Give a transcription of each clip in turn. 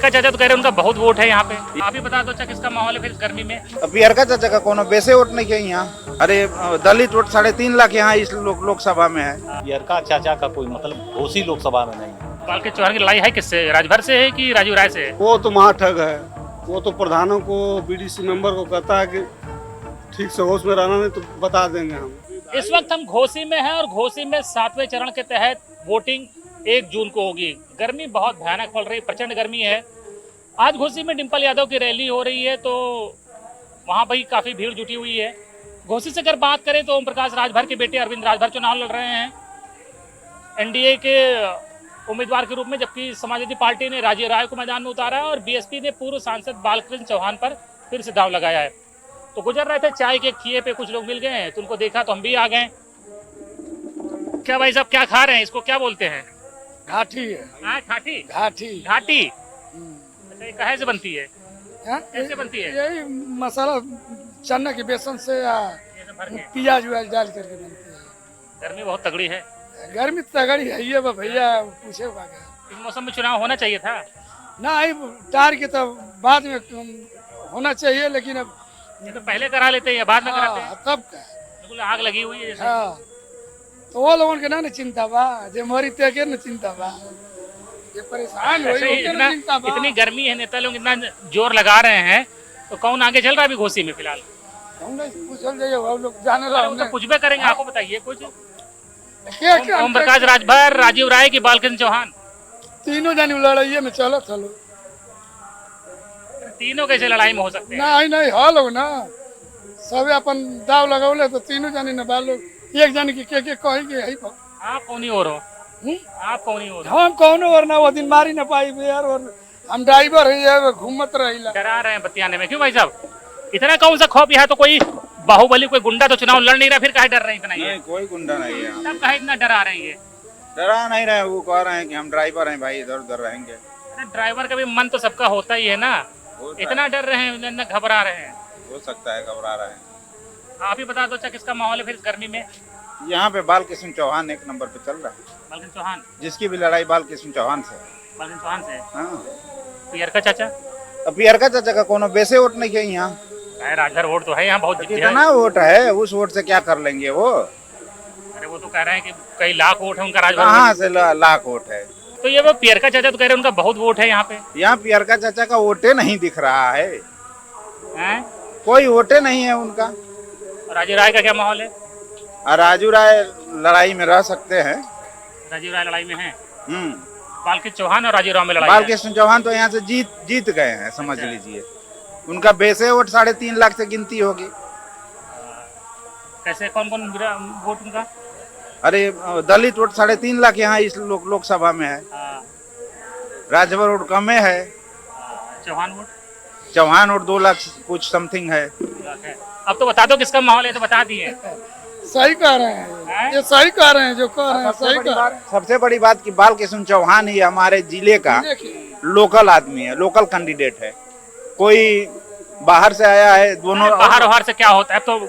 पियरका चाचा तो कह रहे हैं उनका बहुत वोट है यहाँ पे। आप ही बता दो अच्छा किसका माहौल है फिर गर्मी में। पियरका चाचा का कोनो बेसे वोट नहीं है यहाँ। अरे दलित वोट 3.5 लाख यहाँ इस लोकसभा में है। पियरका चाचा का कोई मतलब घोषी लोकसभा में नहीं है। बाल के चौहान की लड़ाई है किससे, राजभर से है कि राजीव राय से है? वो तो महाठग है। वो तो प्रधानों को बीडीसी मेंबर को कहता है कि ठीक से होश में रहना, नहीं तो बता देंगे हम। इस वक्त हम घोसी में हैं और घोसी में 7वें चरण के तहत वोटिंग 1 जून को होगी। गर्मी बहुत भयानक पड़ रही है, प्रचंड गर्मी है। आज घोसी में डिम्पल यादव की रैली हो रही है तो वहाँ पर काफ़ी भीड़ जुटी हुई है। घोसी से अगर बात करें तो ओम प्रकाश राजभर के बेटे अरविंद राजभर चुनाव लड़ रहे हैं एनडीए के उम्मीदवार के रूप में, जबकि समाजवादी पार्टी ने राजीव राय को मैदान में उतारा है और बीएसपी ने पूर्व सांसद बालकृष्ण चौहान पर फिर से दांव लगाया है। तो गुजर रहे थे चाय के खिए पे, कुछ लोग मिल गए हैं तो उनको देखा तो हम भी आ गए। क्या भाई साहब क्या खा रहे हैं, इसको क्या बोलते हैं? घाटी है। हाँ, घाटी घाटी घाटी। अच्छा, ये कहाँ से बनती है, कैसे बनती है? यही मसाला चना के बेसन से या ये सब भर के? प्याज व्याज डाल करके बनती है। गर्मी बहुत तगड़ी है। गर्मी तगड़ी है ये भैया, पूछे इस मौसम में चुनाव होना चाहिए था ना। आई टार के तब बाद में होना चाहिए, लेकिन अब ये तो पहले करा लेते हैं या बाद में कराते हैं? तब का बिल्कुल आग लगी हुई है जैसे। हाँ, तो वो लोगों के ना चिंता बा, जे मरी ते के न चिंता बा, ये परेशान ऐसे ही होई ना चिंता बा। इतनी गर्मी है, नेता लोग इतना जोर लगा रहे हैं तो कौन आगे चल रहा है अभी घोसी में फिलहाल? हम नहीं पूछल जाइए, वो लोग जाने अरे वो तो कुछ भी करेंगे, आपको बताइए कुछ। क्या ओम प्रकाश राजभर, राजीव राय की बालकृष्ण चौहान, तीनों जानी लड़ाइये में चलो चलो तीनों कैसे लड़ाई में हो सकते हैं? नहीं नहीं हल हो ना, सब अपन दाव लगौले तो तीनों जानी न बालो एक जानी के कहेंगे यही पर। आप कौन ही और हो? आप कौन ही और हो? हम कौन और ना, वो दिन मारी न पाई यार, और हम ड्राइवर है घूमत रहिला। डरा रहे हैं बतियाने में, क्यों भाई साहब? इतना कौन सा खौफ यहाँ? तो कोई बाहुबली कोई गुंडा तो चुनाव लड़ नहीं रहा, फिर काहे डर रहे हैं इतना? ये कोई गुंडा नहीं है। तब काहे इतना डरा रहे हैं? ये डरा नहीं रहे, वो कह रहे हैं कि हम ड्राइवर हैं भाई, इधर उधर रहेंगे। अरे ड्राइवर का भी मन तो सबका होता ही है ना। इतना डर रहे हैं, इतना घबरा रहे हैं? हो सकता है घबरा रहे हैं। आप ही बता दो अच्छा किसका माहौल है फिर गर्मी में। यहाँ पे बालकृष्ण चौहान 1 नंबर पे चल रहा है। बालकृष्ण चौहान, जिसकी भी लड़ाई बालकृष्ण चौहान से है। बालकृष्ण चौहान से। हाँ, पियरका चाचा? पियरका चाचा का कोनो बेसे वोट नहीं है यहाँ। राजभर वोट तो है यहाँ बहुत जितने कितना वोट है, उस वोट से क्या कर लेंगे वो? अरे वो तो कह रहे हैं कि कई लाख वोट है उनका राजभर। कहाँ से लाख वोट है? तो ये वो पियरका चाचा तो कह रहे हैं उनका बहुत वोट है यहाँ पे। यहाँ पियरका चाचा का वोटे नहीं दिख रहा है, हैं? कोई वोटे नहीं है उनका। और राजीव राय का क्या माहौल है? और राजू राय लड़ाई में रह सकते हैं। राजीव राय लड़ाई में है। बालकृष्ण चौहान और राजीव राय में लड़ाई है। बालकृष्ण चौहान तो यहाँ से जीत गए हैं, समझ लीजिए। उनका बेसे वोट 3.5 लाख से गिनती होगी। कैसे, कौन कौन वोट उनका? अरे दलित वोट 3.5 लाख यहाँ इस लोकसभा में है। राजभर वोट कम है। चौहान वोट? चौहान वोट 2 लाख कुछ समथिंग है। अब तो बता दो किसका माहौल है, तो बता दिए। सही कह रहे हैं, ये सही कह रहे हैं जो कह रहे हैं, सही कह रहे हैं। सबसे बड़ी बात कि बालकृष्ण चौहान ही हमारे जिले का लोकल आदमी है, लोकल कैंडिडेट है। कोई बाहर से आया है, दोनों बाहर से क्या होता है? अब तो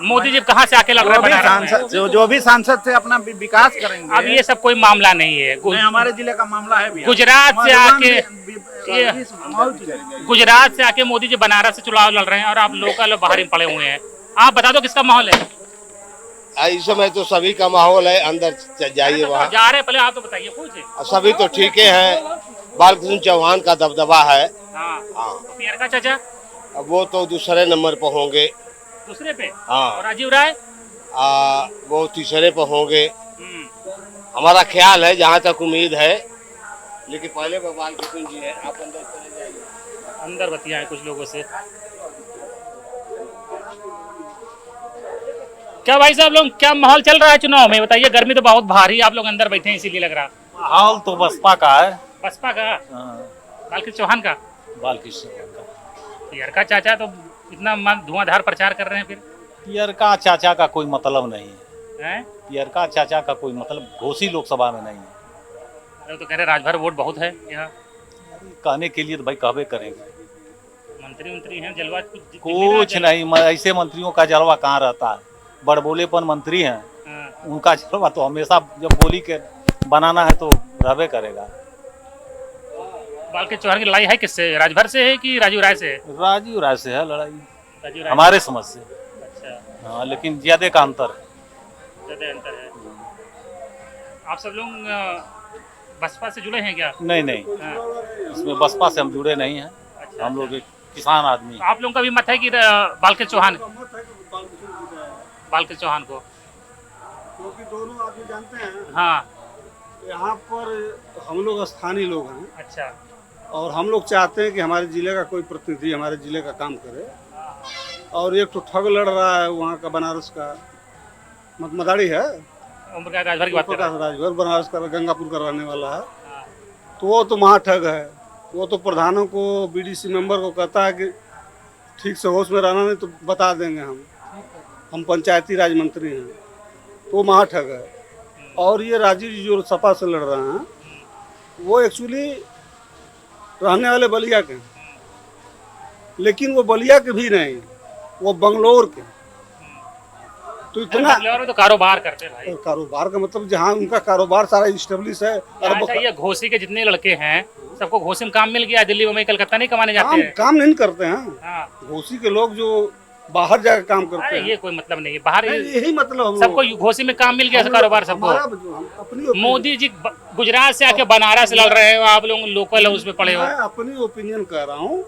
मोदी जी कहाँ से आके लड़ रहे हैं? जो भी सांसद से अपना विकास करेंगे। अब ये सब कोई मामला नहीं है, हमारे जिले का मामला है। गुजरात से आके मोदी जी बनारस से चुनाव लड़ रहे हैं और आप लोकल बाहर ही पड़े हुए हैं। आप बता दो किसका माहौल है? इस समय तो सभी का माहौल है, अंदर जाइए वहाँ जा रहे, पहले आप तो बताइए कुछ। सभी तो ठीक हैं। बालकृष्ण चौहान का दबदबा है। हाँ। पियरका चाचा? अब वो तो दूसरे नंबर पर होंगे। दूसरे पे? हाँ। और राजीव राय? वो तीसरे पर होंगे, हमारा ख्याल है, जहाँ तक उम्मीद है। लेकिन पहले बालकृष्ण जी है। आप अंदर चले जाइए, अंदर बतिया है कुछ लोगों से। क्या भाई साहब लोग, क्या माहौल चल रहा है चुनाव में, बताइए? गर्मी तो बहुत भारी, आप लोग अंदर बैठे हैं इसीलिए लग रहा। माहौल तो बसपा का है। बसपा का? बालकृष्ण चौहान का? बालकृष्ण का। पियरका चाचा तो इतना धुआंधार प्रचार कर रहे हैं फिर। पियरका चाचा का कोई मतलब नहीं है। पियरका चाचा का कोई मतलब घोसी लोकसभा में नहीं है। अरे तो कह रहे राजभर वोट बहुत है यहाँ। कहने के लिए तो भाई कहबे करेंगे। मंत्री हैं, जलवा कुछ नहीं, ऐसे मंत्रियों का जलवा कहाँ रहता है? बड़बोलेपन मंत्री हैं, उनका जलवा तो हमेशा जब बोली के बनाना है तो रहबे करेगा। बाल के चौहान की लड़ाई है किससे, राजभर से है कि राजीव राय से है? राजीव राय से है लड़ाई, राजीव राय हमारे समझ से। अच्छा, हाँ, लेकिन ज्यादा का अंतर है। ज्यादा अंतर है। आप सब लोग बसपा से जुड़े हैं क्या? नहीं नहीं, हाँ। इसमें बसपा से हम जुड़े नहीं हैं। अच्छा, हम लोग एक किसान आदमी। तो आप लोगों का भी मत है कि बाल के चौहान, बाल के चौहान को? क्योंकि दोनों आदमी जानते हैं हाँ। यहाँ पर हम लोग स्थानीय लोग हैं अच्छा। और हम लोग चाहते हैं कि हमारे जिले का कोई प्रतिनिधि हमारे जिले का काम करे। और एक तो ठग लड़ रहा है वहाँ का, बनारस का मदारी है, ओम प्रकाश राजभर की बात कर रहे हैं। राजभर बनारस का, गंगापुर का रहने वाला है। हाँ। तो वो तो महाठग है। वो तो प्रधानों को, बीडीसी मेंबर को कहता है कि ठीक से होश में रहना, नहीं तो बता देंगे हम पंचायती राज मंत्री हैं। तो महाठग है। और ये राजीव जी जो सपा से लड़ रहे हैं वो एक्चुअली रहने वाले बलिया के हैं, लेकिन वो बलिया के भी नहीं, वो बंगलोर के। तो इतना बंगलौर में तो कारोबार करते हैं भाई। कारोबार का मतलब जहाँ उनका कारोबार सारा स्टेब्लिश है। अच्छा, ये घोसी के जितने लड़के हैं सबको घोसी में काम मिल गया, दिल्ली मुंबई कलकत्ता नहीं कमाने जाते हैं? काम नहीं करते हैं। हाँ। घोसी के लोग जो बाहर जाकर काम करते अरे हैं, ये कोई मतलब नहीं है, बाहर यही मतलब हम सबको लोग- घोसी में काम मिल गया, कारोबार सबको। अपनी मोदी जी गुजरात से आके बनारस लड़ रहे हो, आप लोग लोकल है उसमें पड़े हो। मैं अपनी ओपिनियन कह रहा हूँ